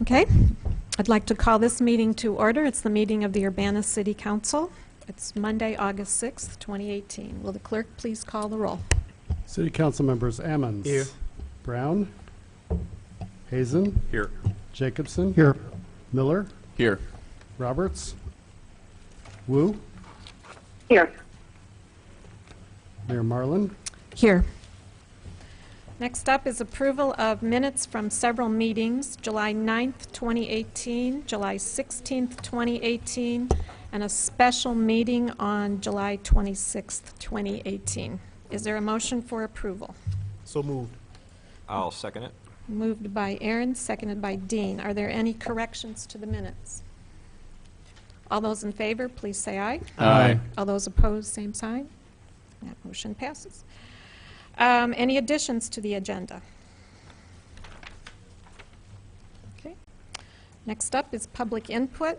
Okay, I'd like to call this meeting to order. It's the meeting of the Urbana City Council. It's Monday, August 6th, 2018. Will the clerk please call the roll? City Council members Ammons. Here. Brown. Hazen. Here. Jacobson. Here. Miller. Here. Roberts. Wu. Here. Mayor Marlin. Here. Next up is approval of minutes from several meetings, July 9th, 2018, July 16th, 2018, and a special meeting on July 26th, 2018. Is there a motion for approval? So moved. I'll second it. Moved by Aaron, seconded by Dean. Are there any corrections to the minutes? All those in favor, please say aye. Aye. All those opposed, same sign. That motion passes. Any additions to the agenda? Okay. Next up is public input.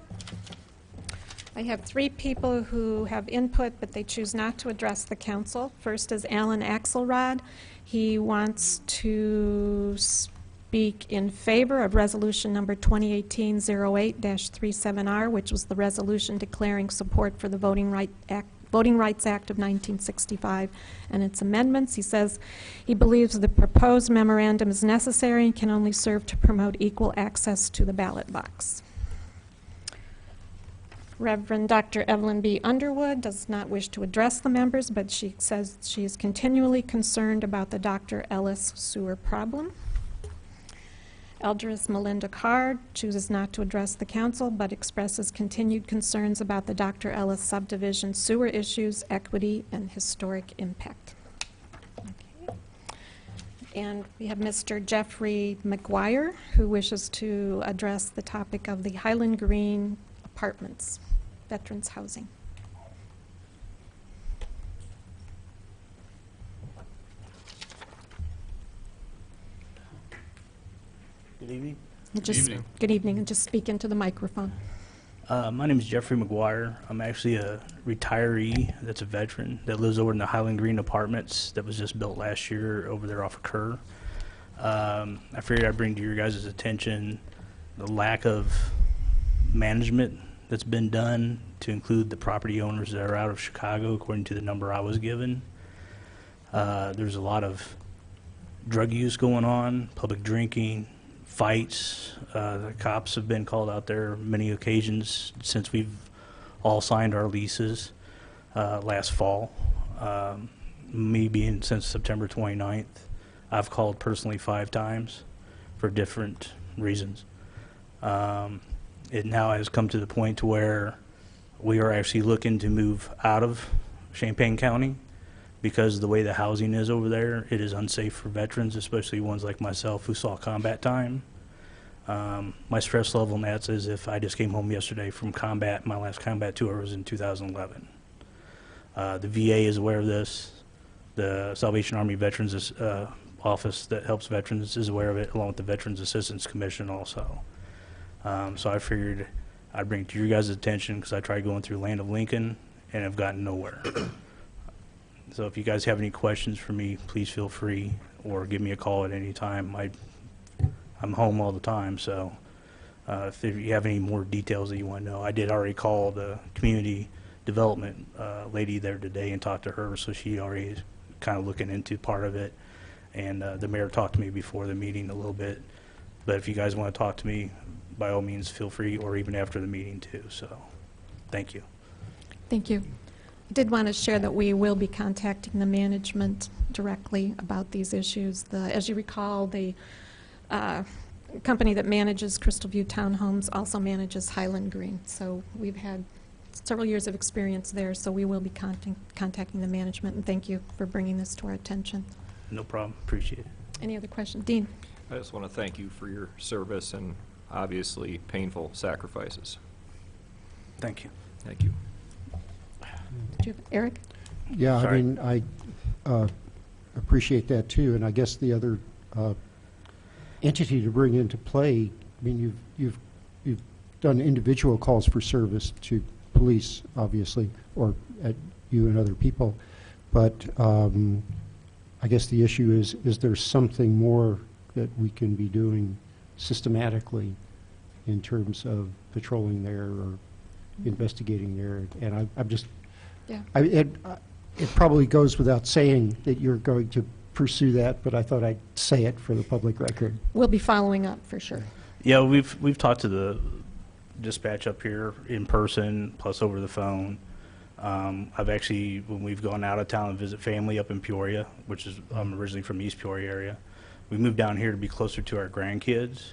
I have 3 people who have input, but they choose not to address the council. First is Alan Axelrod. He wants to speak in favor of resolution number 2018-08-37R, which was the resolution declaring support for the Voting Rights Act of 1965 and its amendments. He says he believes the proposed memorandum is necessary and can only serve to promote equal access to the ballot box. Reverend Dr. Evelyn B. Underwood does not wish to address the members, but she says she is continually concerned about the Dr. Ellis sewer problem. Eldris Melinda Card chooses not to address the council, but expresses continued concerns about the Dr. Ellis subdivision sewer issues, equity, and historic impact. Okay. And we have Mr. Jeffrey McGuire, who wishes to address the topic of the Highland Green Apartments, Veterans Housing. Good evening. Good evening, and just speak into the microphone. My name is Jeffrey McGuire. I'm actually a retiree that's a veteran that lives over in the Highland Green Apartments that was just built last year over there off of Kerr. I figured I'd bring to your guys' attention the lack of management that's been done to include the property owners that are out of Chicago, according to the number I was given. There's a lot of drug use going on, public drinking, fights. The cops have been called out there many occasions since we've all signed our leases last fall. Me being since September 29th, I've called personally 5 times for different reasons. It now has come to the point to where we are actually looking to move out of Champaign County because of the way the housing is over there. It is unsafe for veterans, especially ones like myself who saw combat time. My stress level in that's as if I just came home yesterday from combat. My last combat tour was in 2011. The VA is aware of this. The Salvation Army Veterans Office that helps veterans is aware of it, along with the Veterans Assistance Commission also. So I figured I'd bring it to your guys' attention because I tried going through Land of Lincoln and have gotten nowhere. So if you guys have any questions for me, please feel free or give me a call at any time. I'm home all the time, so if you have any more details that you want to know. I did already call the community development lady there today and talk to her, so she already is kind of looking into part of it. And the mayor talked to me before the meeting a little bit. But if you guys want to talk to me, by all means, feel free, or even after the meeting too. So thank you. Thank you. I did want to share that we will be contacting the management directly about these issues. As you recall, the company that manages Crystal View Townhomes also manages Highland Green. So we've had several years of experience there, so we will be contacting the management, and thank you for bringing this to our attention. No problem. Appreciate it. Any other questions? Dean? I just want to thank you for your service and obviously painful sacrifices. Thank you. Thank you. Do you have Eric? Yeah, Sorry. I mean, I appreciate that too, and I guess the other entity to bring into play. I mean, you've done individual calls for service to police, obviously, or at you and other people, but I guess the issue is there something more that we can be doing systematically in terms of patrolling there or investigating there. And I'm just, Yeah. it probably goes without saying that you're going to pursue that, but I thought I'd say it for the public record. We'll be following up for sure. Yeah, we've talked to the dispatch up here in person, plus over the phone. I've actually, when we've gone out of town and visit family up in Peoria, which is, I'm originally from East Peoria area, we moved down here to be closer to our grandkids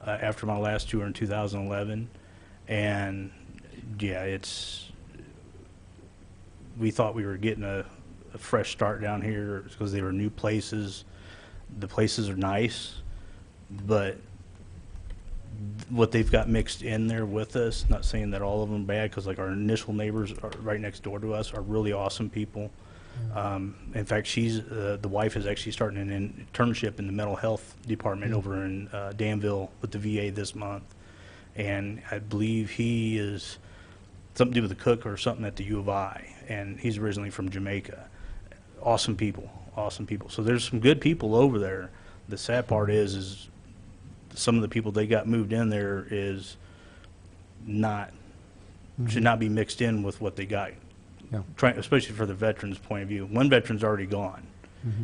after my last tour in 2011. And yeah, we thought we were getting a fresh start down here because they were new places. The places are nice, but what they've got mixed in there with us, not saying that all of them are bad, because like our initial neighbors are right next door to us are really awesome people. In fact, the wife is actually starting an internship in the mental health department over in Danville with the VA this month. And I believe he is something to do with the cook or something at the U of I, and he's originally from Jamaica. Awesome people, awesome people. So there's some good people over there. The sad part is some of the people they got moved in there is not, should not be mixed in with what they got. Yeah. Especially for the veterans' point of view. One veteran's already gone.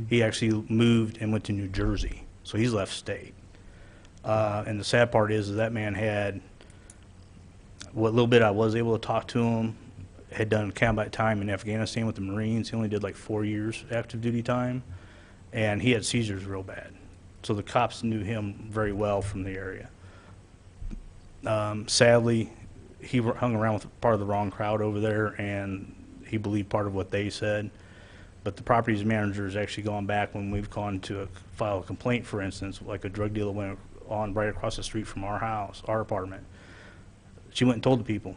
He actually moved and went to New Jersey, so he's left state. And the sad part is that man had, what little bit I was able to talk to him, had done combat time in Afghanistan with the Marines. He only did like 4 years active duty time, and he had seizures real bad. So the cops knew him very well from the area. Sadly, he hung around with part of the wrong crowd over there, and he believed part of what they said. But the properties manager has actually gone back when we've gone to file a complaint, for instance, like a drug dealer went on right across the street from our house, our apartment. She went and told the people.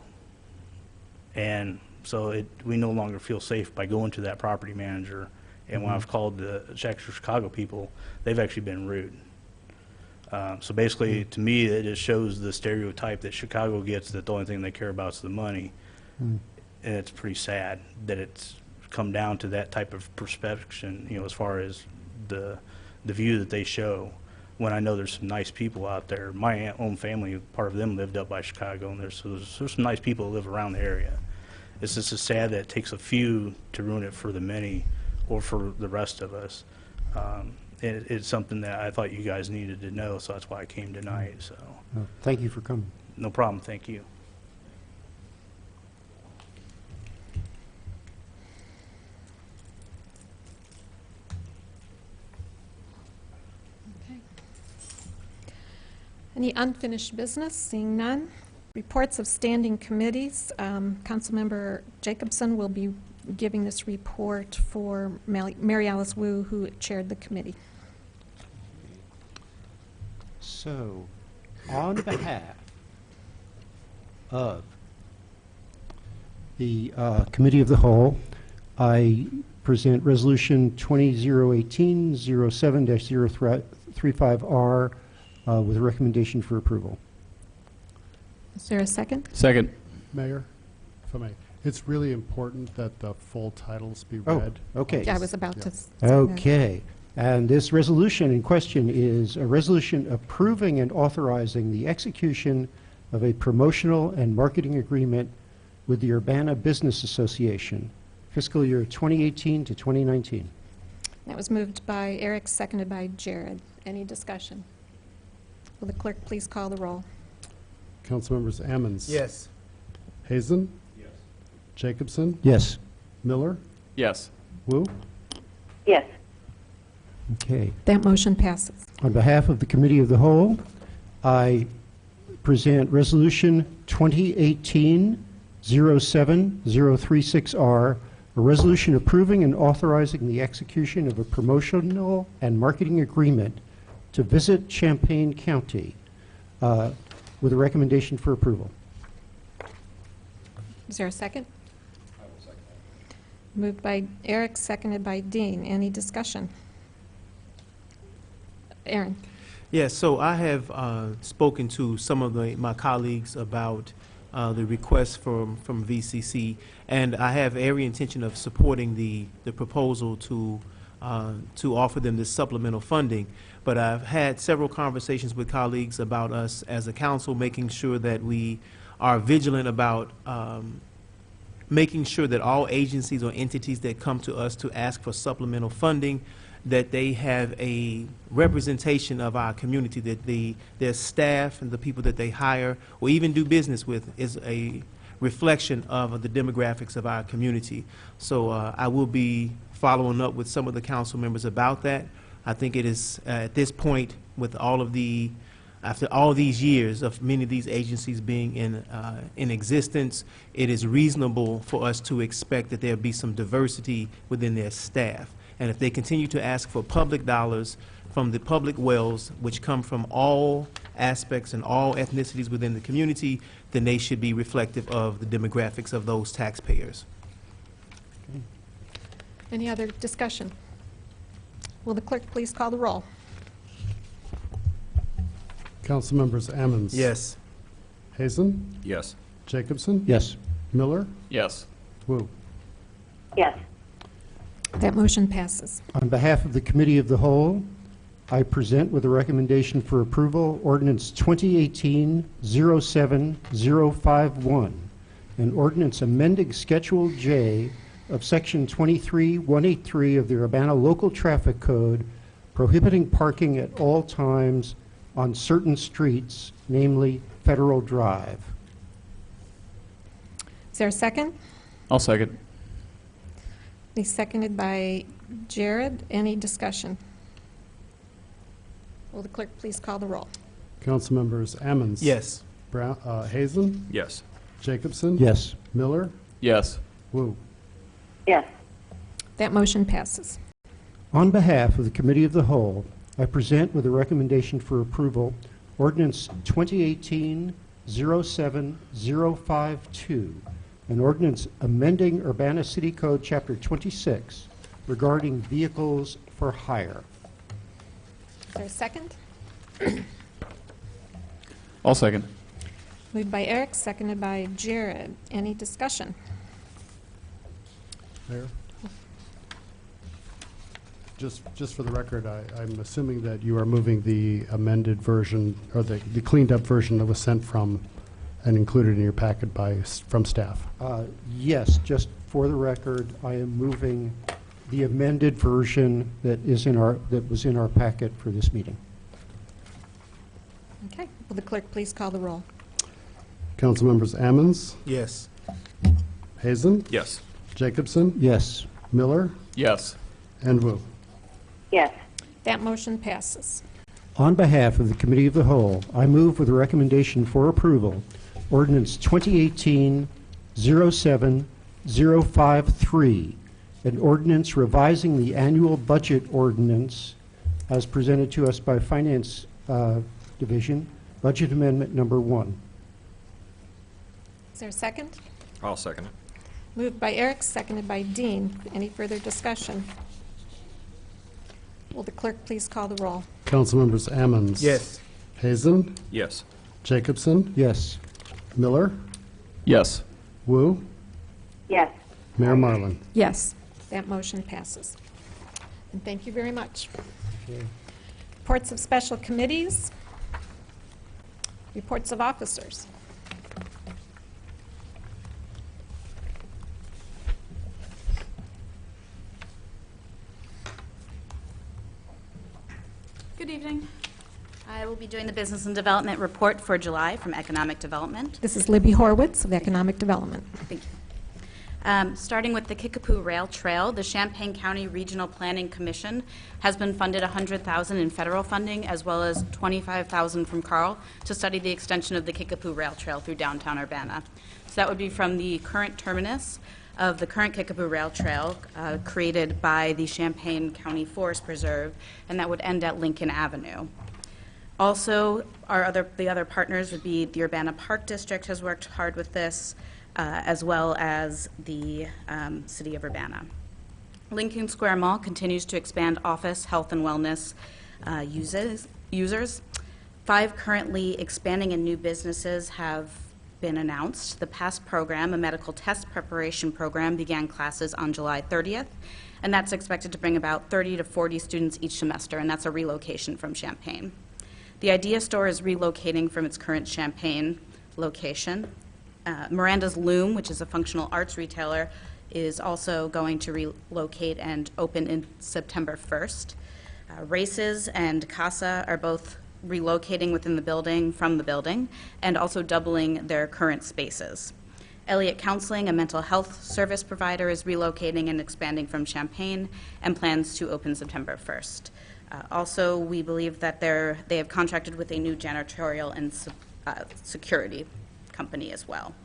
And so we no longer feel safe by going to that property manager. And when I've called the Chicago people, they've actually been rude. So basically, to me, it just shows the stereotype that Chicago gets, that the only thing they care about is the money. And it's pretty sad that it's come down to that type of perception, as far as the view that they show, when I know there's some nice people out there. My own family, part of them lived up by Chicago, and there's some nice people that live around the area. It's just sad that it takes a few to ruin it for the many, or for the rest of us. It's something that I thought you guys needed to know, so that's why I came tonight. So Thank you for coming. no problem. Thank you. Okay. Any unfinished business? Seeing none. Reports of standing committees. Councilmember Jacobson will be giving this report for Mary Alice Wu, who chaired the committee. So, on behalf of the Committee of the Whole, I present Resolution 2018-07-035R with a recommendation for approval. Is there a second? Second. Mayor, if I may, it's really important that the full titles be Oh, read. okay. Yeah, I was about to say that. Okay. And this resolution in question is a resolution approving and authorizing the execution of a promotional and marketing agreement with the Urbana Business Association, fiscal year 2018 to 2019. That was moved by Eric, seconded by Jared. Any discussion? Will the clerk please call the roll? Councilmembers Ammons. Yes. Hazen. Yes. Jacobson. Yes. Miller. Yes. Wu. yes, That Okay. motion passes. On behalf of the Committee of the Whole, I present Resolution 2018-07-036R, a resolution approving and authorizing the execution of a promotional and marketing agreement to visit Champaign County with a recommendation for approval. Is there a second? I will second. Moved by Eric, seconded by Dean. Any discussion? Aaron? Yes, so I have spoken to some of my colleagues about the request from VCC, and I have every intention of supporting the proposal to offer them this supplemental funding. But I've had several conversations with colleagues about us as a council, making sure that we are vigilant about making sure that all agencies or entities that come to us to ask for supplemental funding, that they have a representation of our community, that their staff and the people that they hire or even do business with is a reflection of the demographics of our community. So I will be following up with some of the council members about that. I think it is, at this point, with all of the, after all these years of many of these agencies being in existence, it is reasonable for us to expect that there be some diversity within their staff. And if they continue to ask for public dollars from the public wells, which come from all aspects and all ethnicities within the community, then they should be reflective of the demographics of those taxpayers. Any other discussion? Will the clerk please call the roll? Council members Ammons. Yes. Hazen, Yes. Jacobson, Yes. Miller, Yes. Wu. yes, That motion passes. On behalf of the Committee of the Whole, I present with a recommendation for approval ordinance 2018-07051, an ordinance amending Schedule J of Section 23183 of the Urbana Local Traffic Code, prohibiting parking at all times on certain streets, namely Federal Drive. Is there a second? I'll second. He's seconded by Jared. Any discussion? Will the clerk please call the roll? Council members Ammons. Yes. Brown, Hazen, Yes. Jacobson. Yes. Miller, Yes. Wu. yes, That motion passes. On behalf of the Committee of the Whole, I present with a recommendation for approval ordinance 2018-07052, an ordinance amending Urbana City Code Chapter 26 regarding vehicles for hire. Is there a second? I'll second. Moved by Eric, seconded by Jared. Any discussion? Mayor? Just for the record, I'm assuming that you are moving the amended version, or the cleaned up version that was sent from and included in your packet from staff. Yes, just for the record, I am moving the amended version that was in our packet for this meeting. Okay. Will the clerk please call the roll? Council members Ammons, Yes. Hazen, Yes. Jacobson, Yes. Miller, Yes. and Wu. yes, That motion passes. On behalf of the Committee of the Whole, I move with a recommendation for approval ordinance 2018-07053, an ordinance revising the annual budget ordinance as presented to us by Finance Division, Budget Amendment Number 1. Is there a second? I'll second it. Moved by Eric, seconded by Dean. Any further discussion? Will the clerk please call the roll? Council members Ammons. Yes. Hazen, Yes. Jacobson, Yes. Miller, Yes. Wu, yes. Mayor Marlin. Yes. That motion passes. And thank you very much. Reports of special committees. Reports of officers. Good evening. I will be doing the Business and Development Report for July from Economic Development. This is Libby Horwitz of Economic Development. Thank you. Starting with the Kickapoo Rail Trail, the Champaign County Regional Planning Commission has been funded $100,000 in federal funding as well as $25,000 from Carl to study the extension of the Kickapoo Rail Trail through downtown Urbana. So that would be from the current terminus of the current Kickapoo Rail Trail created by the Champaign County Forest Preserve, and that would end at Lincoln Avenue. Also, the other partners would be the Urbana Park District has worked hard with this, as well as the City of Urbana. Lincoln Square Mall continues to expand office, health, and wellness users. 5 currently expanding and new businesses have been announced. The PASS program, a medical test preparation program, began classes on July 30th, and that's expected to bring about 30 to 40 students each semester, and that's a relocation from Champaign. The Idea Store is relocating from its current Champaign location. Miranda's Loom, which is a functional arts retailer, is also going to relocate and open in September 1st. Races and Casa are both relocating within the building, from the building, and also doubling their current spaces. Elliott Counseling, a mental health service provider, is relocating and expanding from Champaign and plans to open September 1st. Also, we believe that they have contracted with a new janitorial and security company as well.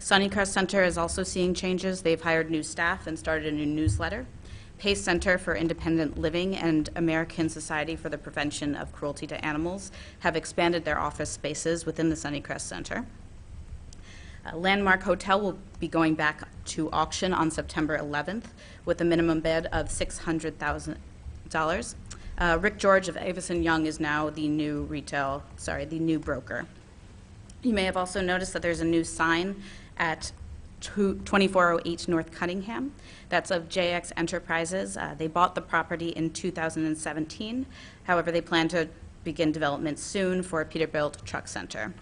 Sunnycrest Center is also seeing changes. They've hired new staff and started a new newsletter. Pace Center for Independent Living and American Society for the Prevention of Cruelty to Animals have expanded their office spaces within the Sunnycrest Center. Landmark Hotel will be going back to auction on September 11th with a minimum bid of $600,000. Rick George of Avison Young is now the new broker. You may have also noticed that there's a new sign at 2408 North Cunningham. That's of JX Enterprises. They bought the property in 2017. However, they plan to begin development soon for a Peterbilt Truck Center.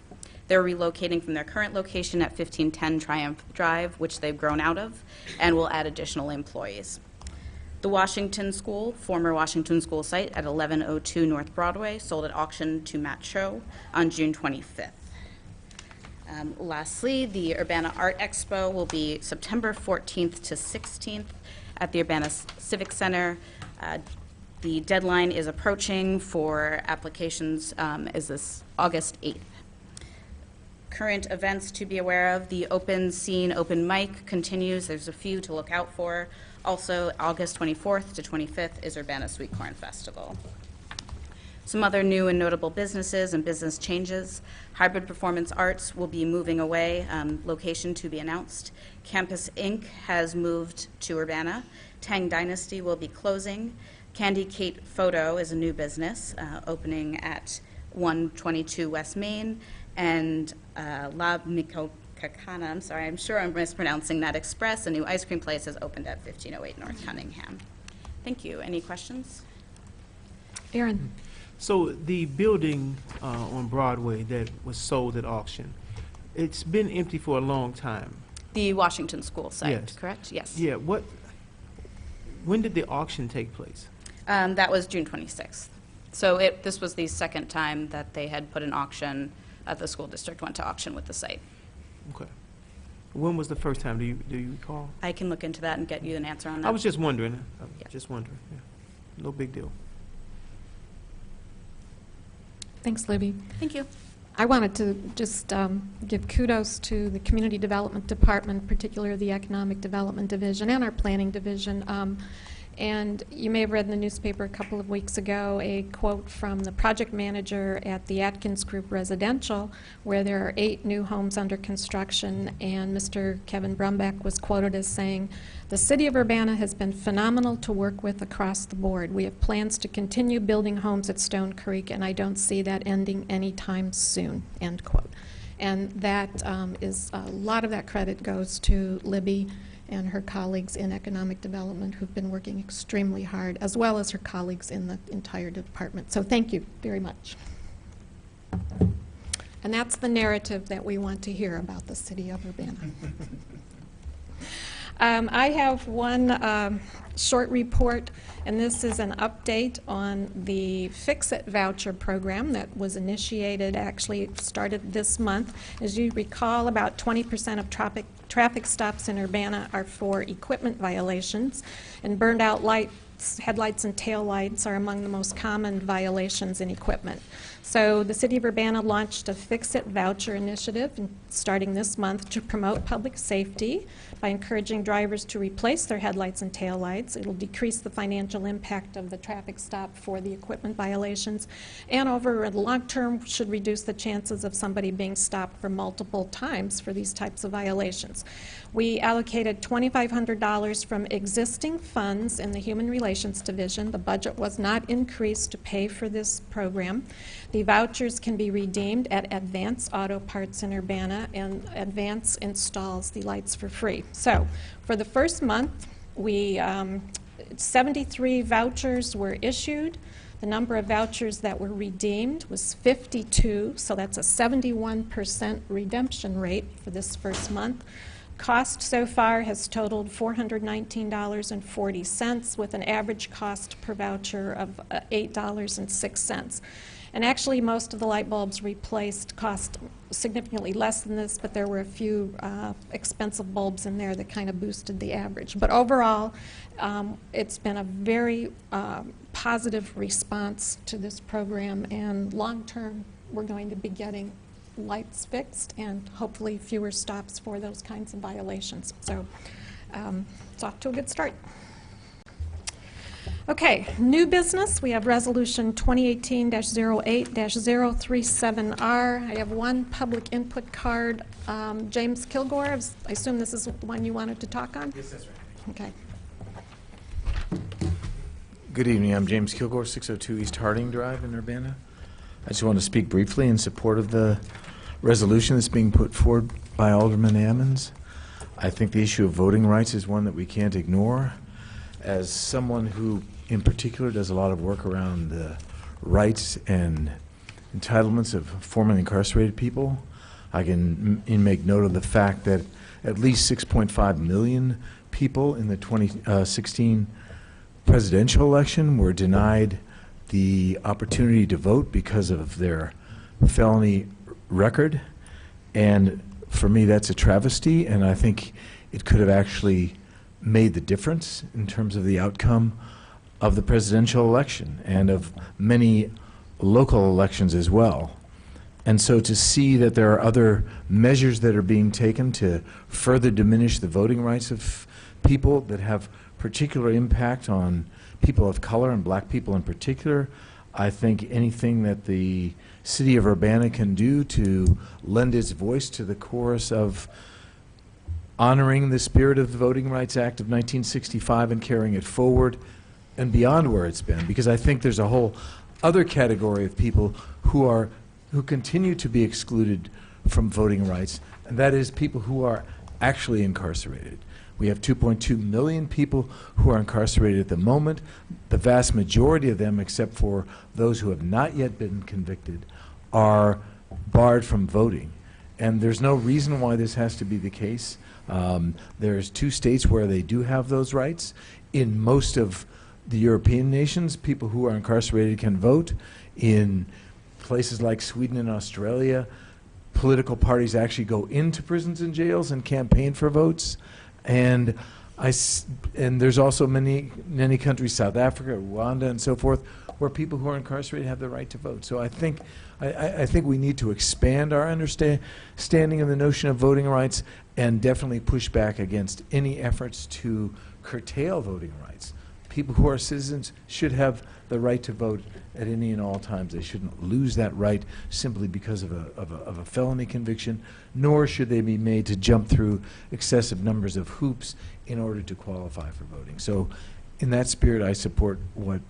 They're relocating from their current location at 1510 Triumph Drive, which they've grown out of, and will add additional employees. The Washington School, former Washington School site at 1102 North Broadway, sold at auction to Matt Cho on June 25th. Lastly, the Urbana Art Expo will be September 14th to 16th at the Urbana Civic Center. The deadline is approaching for applications is this August 8th. Current events to be aware of: the Open Scene Open Mic continues. There's a few to look out for. Also, August 24th to 25th is Urbana Sweet Corn Festival. Some other new and notable businesses and business changes: Hybrid Performance Arts will be moving away, location to be announced. Campus Inc. has moved to Urbana. Tang Dynasty will be closing. Candy Kate Photo is a new business opening at 122 West Main. And La Micocacana, I'm sorry, I'm sure I'm mispronouncing that, Express, a new ice cream place, has opened at 1508 North Cunningham. Thank you. Any questions? Aaron? So the building on Broadway that was sold at auction, it's been empty for a long time. The Washington School site, Yes. correct? Yes. Yeah, when did the auction take place? That was June 26th. So this was the second time that they had put an auction, the school district went to auction with the site. Okay. When was the first time? Do you recall? I can look into that and get you an answer on that. I was just wondering. Yeah. Yeah. No big deal. Thanks, Libby. Thank you. I wanted to just give kudos to the Community Development Department, particularly the Economic Development Division and our Planning Division. And you may have read in the newspaper a couple of weeks ago a quote from the project manager at the Atkins Group Residential, where there are 8 new homes under construction, and Mr. Kevin Brumback was quoted as saying, "The city of Urbana has been phenomenal to work with across the board. We have plans to continue building homes at Stone Creek, and I don't see that ending anytime soon," end quote. And that is, a lot of that credit goes to Libby and her colleagues in economic development who've been working extremely hard, as well as her colleagues in the entire department. So thank you very much. And that's the narrative that we want to hear about the city of Urbana. I have one short report, and this is an update on the Fix-It voucher program that was initiated, actually started this month. As you recall, about 20% of traffic stops in Urbana are for equipment violations, and burned out lights, headlights and taillights are among the most common violations in equipment. So the City of Urbana launched a Fix-It voucher initiative starting this month to promote public safety by encouraging drivers to replace their headlights and taillights. It'll decrease the financial impact of the traffic stop for the equipment violations, and over the long term should reduce the chances of somebody being stopped for multiple times for these types of violations. We allocated $2,500 from existing funds in the Human Relations Division. The budget was not increased to pay for this program. The vouchers can be redeemed at Advance Auto Parts in Urbana, and Advance installs the lights for free. So, for the first month, 73 vouchers were issued. The number of vouchers that were redeemed was 52, so that's a 71% redemption rate for this first month. Cost so far has totaled $419.40, with an average cost per voucher of $8.06. And actually, most of the light bulbs replaced cost significantly less than this, but there were a few expensive bulbs in there that kind of boosted the average. But overall, it's been a very positive response to this program, and long-term, we're going to be getting lights fixed and hopefully fewer stops for those kinds of violations. So it's off to a good start. Okay, new business. We have Resolution 2018-08-037R. I have one public input card. James Kilgore, I assume this is the one you wanted to talk on? Yes, that's right. Okay. Good evening. I'm James Kilgore, 602 East Harding Drive in Urbana. I just want to speak briefly in support of the resolution that's being put forward by Alderman Ammons. I think the issue of voting rights is one that we can't ignore. As someone who, in particular, does a lot of work around the rights and entitlements of formerly incarcerated people, I can make note of the fact that at least 6.5 million people in the 2016 presidential election were denied the opportunity to vote because of their felony record. And for me, that's a travesty, and I think it could have actually made the difference in terms of the outcome of the presidential election and of many local elections as well. And so to see that there are other measures that are being taken to further diminish the voting rights of people that have particular impact on people of color and black people in particular, I think anything that the city of Urbana can do to lend its voice to the chorus of honoring the spirit of the Voting Rights Act of 1965 and carrying it forward and beyond where it's been, because I think there's a whole other category of people who continue to be excluded from voting rights, and that is people who are actually incarcerated. We have 2.2 million people who are incarcerated at the moment. The vast majority of them, except for those who have not yet been convicted, are barred from voting. And there's no reason why this has to be the case. There's 2 states where they do have those rights. In most of the European nations, people who are incarcerated can vote. In places like Sweden and Australia, political parties actually go into prisons and jails and campaign for votes. And there's also many countries, South Africa, Rwanda, and so forth, where people who are incarcerated have the right to vote. So I think we need to expand our understanding of the notion of voting rights and definitely push back against any efforts to curtail voting rights. People who are citizens should have the right to vote at any and all times. They shouldn't lose that right simply because of a felony conviction, nor should they be made to jump through excessive numbers of hoops in order to qualify for voting. So in that spirit, I support what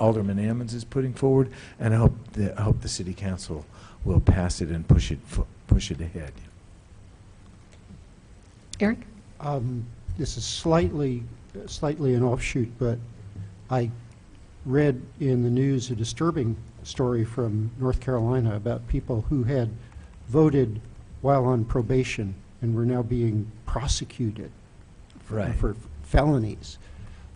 Alderman Ammons is putting forward, and I hope the City Council will pass it and push it ahead. Eric? This is slightly an offshoot, but I read in the news a disturbing story from North Carolina about people who had voted while on probation and were now being prosecuted for felonies.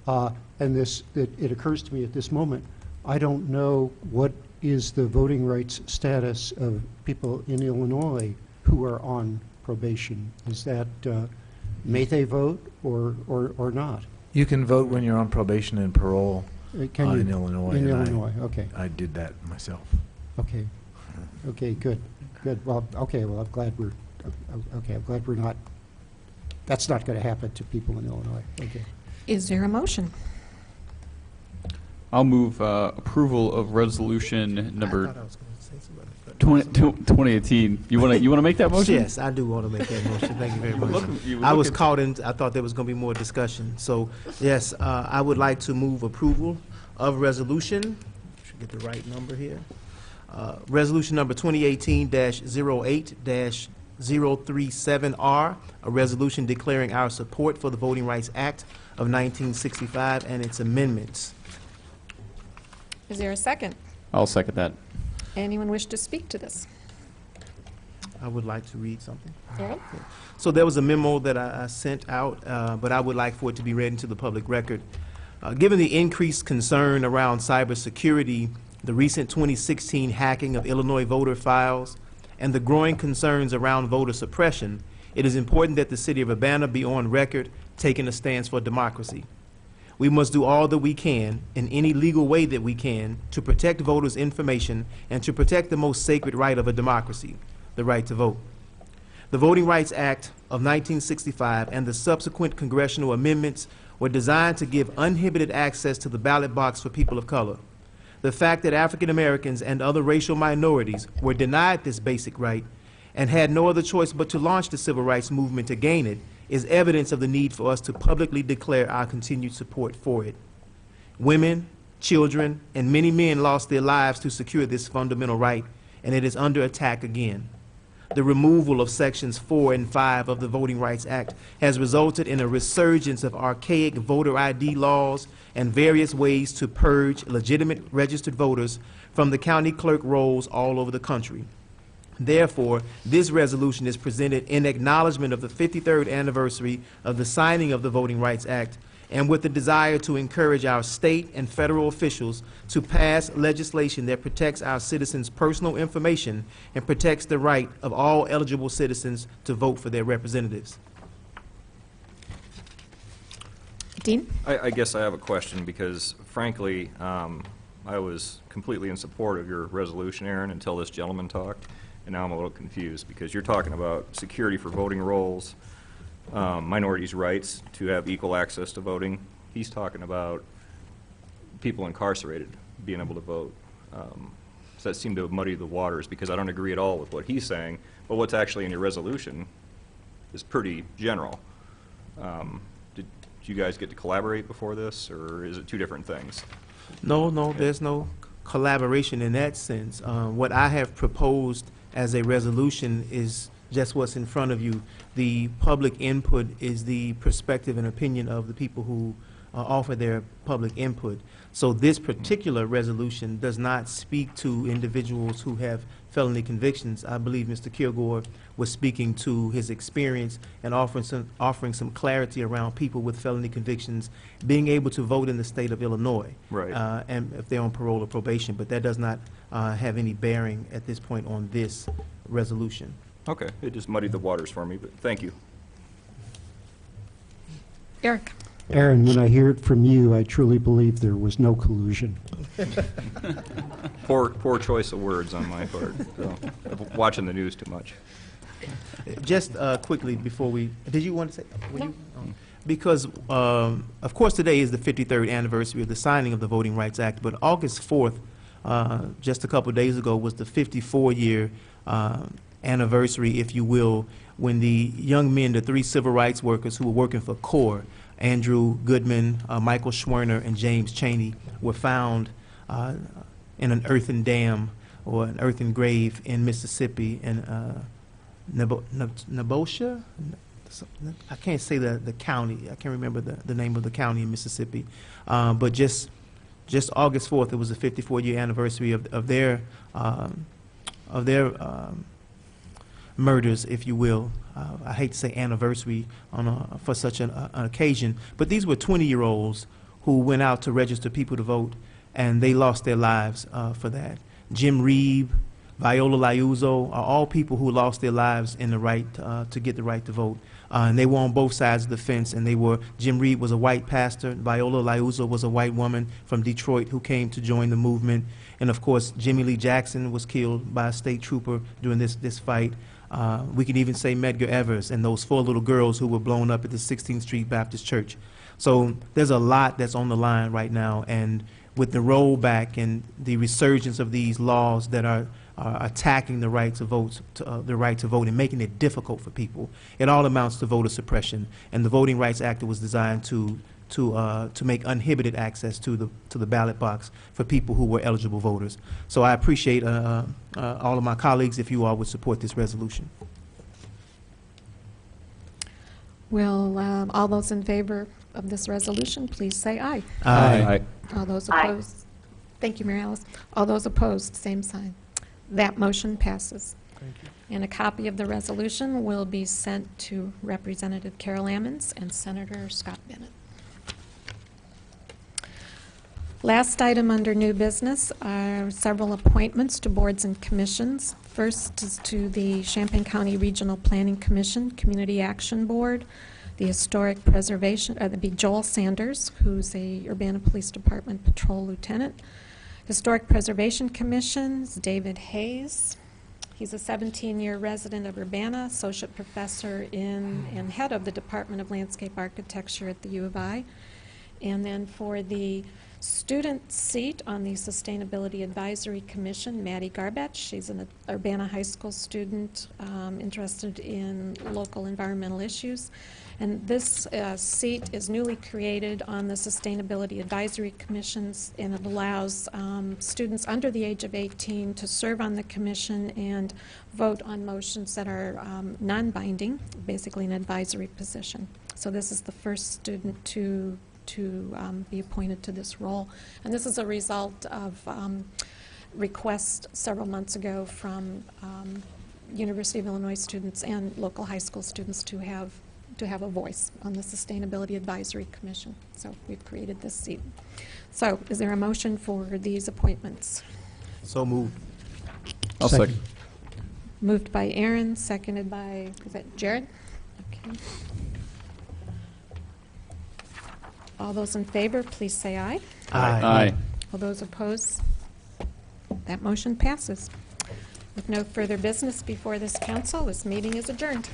And it occurs to me at this moment, I don't know what is the voting rights status of people in Illinois who are on probation. Is that, may they vote or not? You can vote when you're on probation and parole in Illinois. In Illinois, okay. I did that myself. Okay. Okay, good. Well, okay, well, I'm glad we're not, that's not going to happen to people in Illinois. Okay. Is there a motion? I'll move approval of resolution number 2018. You want to make that motion? Yes, I do want to make that motion. Thank you very much. I was caught in, I thought there was going to be more discussion. So, yes, I would like to move approval of resolution. Should get the right number here. Resolution number 2018-08-037R, a resolution declaring our support for the Voting Rights Act of 1965 and its amendments. Is there a second? I'll second that. Anyone wish to speak to this? I would like to read something. All right. So there was a memo that I sent out, but I would like for it to be read into the public record. Given the increased concern around cybersecurity, the recent 2016 hacking of Illinois voter files, and the growing concerns around voter suppression, it is important that the City of Urbana be on record taking a stance for democracy. We must do all that we can, in any legal way that we can, to protect voters' information and to protect the most sacred right of a democracy, the right to vote. The Voting Rights Act of 1965 and the subsequent congressional amendments were designed to give uninhibited access to the ballot box for people of color. The fact that African Americans and other racial minorities were denied this basic right and had no other choice but to launch the civil rights movement to gain it is evidence of the need for us to publicly declare our continued support for it. Women, children, and many men lost their lives to secure this fundamental right, and it is under attack again. The removal of Sections 4 and 5 of the Voting Rights Act has resulted in a resurgence of archaic voter ID laws and various ways to purge legitimate registered voters from the county clerk rolls all over the country. Therefore, this resolution is presented in acknowledgement of the 53rd anniversary of the signing of the Voting Rights Act, and with the desire to encourage our state and federal officials to pass legislation that protects our citizens' personal information and protects the right of all eligible citizens to vote for their representatives. Dean? I guess I have a question because frankly, I was completely in support of your resolution, Aaron, until this gentleman talked, and now I'm a little confused because you're talking about security for voting rolls, minorities' rights to have equal access to voting. He's talking about people incarcerated being able to vote. So that seemed to muddy the waters because I don't agree at all with what he's saying, but what's actually in your resolution is pretty general. Did you guys get to collaborate before this, or is it two different things? No, there's no collaboration in that sense. What I have proposed as a resolution is just what's in front of you. The public input is the perspective and opinion of the people who offer their public input. So this particular resolution does not speak to individuals who have felony convictions. I believe Mr. Kilgore was speaking to his experience and offering some clarity around people with felony convictions being able to vote in the state of Illinois. Right. And if they're on parole or probation, but that does not have any bearing at this point on this resolution. Okay, it just muddied the waters for me, but thank you. Eric? Aaron, when I hear it from you, I truly believe there was no collusion. Poor choice of words on my part. So, watching the news too much. Just quickly before we, did you want to say? Because, of course, today is the 53rd anniversary of the signing of the Voting Rights Act, but August 4th, just a couple of days ago, was the 54-year anniversary, if you will, when the young men, the three civil rights workers who were working for CORE, Andrew Goodman, Michael Schwerner, and James Chaney, were found in an earthen dam or an earthen grave in Mississippi in Nebosha? I can't say the county. I can't remember the name of the county in Mississippi. But just August 4th, it was the 54-year anniversary of their murders, if you will. I hate to say anniversary for such an occasion, but these were 20-year-olds who went out to register people to vote, and they lost their lives for that. Jim Reeb, Viola Liuzzo are all people who lost their lives in the right to get the right to vote. And they were on both sides of the fence, and Jim Reeb was a white pastor, Viola Liuzzo was a white woman from Detroit who came to join the movement, and of course Jimmy Lee Jackson was killed by a state trooper during this fight. We can even say Medgar Evers and those 4 little girls who were blown up at the 16th Street Baptist Church. So there's a lot that's on the line right now, and with the rollback and the resurgence of these laws that are attacking the right to vote, the right to vote, and making it difficult for people, it all amounts to voter suppression. And the Voting Rights Act was designed to to make uninhibited access to the ballot box for people who were eligible voters. So I appreciate all of my colleagues if you all would support this resolution. Will all those in favor of this resolution, please say aye. Aye. All those Aye. opposed? Thank you, Mary Alice. All those opposed, same sign. That motion passes. Thank you. And a copy of the resolution will be sent to Representative Carol Ammons and Senator Scott Bennett. Last item under new business are several appointments to boards and commissions. First is to the Champaign County Regional Planning Commission, Community Action Board, the Historic Preservation, that'd be Joel Sanders, who's a Urbana Police Department Patrol Lieutenant. Historic Preservation Commission is David Hayes. He's a 17-year resident of Urbana, associate professor in and head of the Department of Landscape Architecture at the U of I. And then for the student seat on the Sustainability Advisory Commission, Maddie Garbett. She's an Urbana High School student interested in local environmental issues. And this seat is newly created on the Sustainability Advisory Commissions, and it allows students under the age of 18 to serve on the commission and vote on motions that are non-binding, basically an advisory position. So this is the first student to be appointed to this role. And this is a result of requests several months ago from University of Illinois students and local high school students to have a voice on the Sustainability Advisory Commission. So we've created this seat. So is there a motion for these appointments? So moved. I'll second. Moved by Aaron, seconded by, is that Jared? Okay. All those in favor, please say aye. Aye. All those opposed? That motion passes. With no further business before this council, this meeting is adjourned.